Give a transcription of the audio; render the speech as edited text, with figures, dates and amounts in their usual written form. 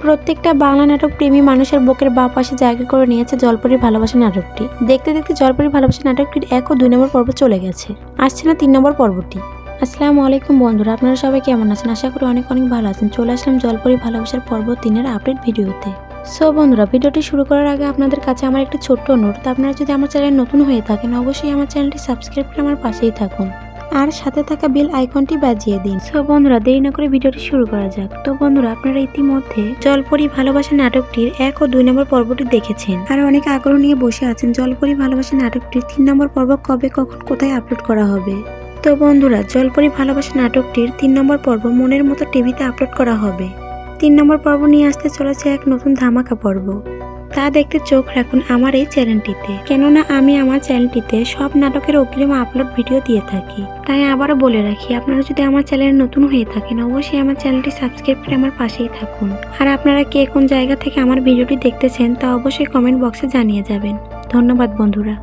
প্রত্যেকটা বাংলা নাটক প্রেমী মানুষের বুকের বাঁ পাশে জায়গা করে নিয়েছে জলপরীর ভালোবাসা নাটকটি। দেখতে দেখতে জলপরীর ভালোবাসা নাটকটির 1 ও 2 নম্বর পর্ব চলে গেছে, আসছে না 3 নম্বর পর্বটি। আসসালামু আলাইকুম বন্ধুরা, আপনারা সবাই কেমন আছেন? আশা করি অনেক ভালো আছেন। চলে আসলাম জলপরীর ভালোবাসার পর্ব 3-এর আপডেট ভিডিওতে। সো বন্ধুরা, ভিডিওটি শুরু করার আগে আপনাদের কাছে আমার একটি ছোট্ট অনুরোধ, আপনারা যদি আমার চ্যানেল নতুন হয়ে থাকেন অবশ্যই আমার চ্যানেলটি সাবস্ক্রাইব করে আমার পাশেই থাকুন আর সাথে থাকা বেল আইকনটি বাজিয়ে দিন। সো বন্ধুরা, দেরি না করে ভিডিওটি শুরু করা যাক। তো বন্ধুরা, আপনারা ইতিমধ্যে জলপরী ভালোবাসা নাটকটির 1 ও 2 নম্বর পর্বটি দেখেছেন আর অনেক আগ্রহ নিয়ে বসে আছেন জলপরী ভালোবাসা নাটকটির 3 নম্বর পর্ব কবে, কখন, কোথায় আপলোড করা হবে। তো বন্ধুরা, জলপরী ভালোবাসা নাটকটির 3 নম্বর পর্ব মনের মতো টিভিতে আপলোড করা হবে। 3 নম্বর পর্ব নিয়ে আসতে চলেছে এক নতুন ধামাকা পর্ব। তা দেখতে চোখ রাখুন আমার এই চ্যানেলটিতে, কেননা আমি আমার চ্যানেলটিতে সব নাটকের অগ্রিম আপলোড ভিডিও দিয়ে থাকি। তাই আবারও বলে রাখি, আপনারা যদি আমার চ্যানেলে নতুন হয়ে থাকেন অবশ্যই আমার চ্যানেলটি সাবস্ক্রাইব করে আমার পাশেই থাকুন। আর আপনারা কে কোন জায়গা থেকে আমার ভিডিওটি দেখতেছেন তা অবশ্যই কমেন্ট বক্সে জানিয়ে যাবেন। ধন্যবাদ বন্ধুরা।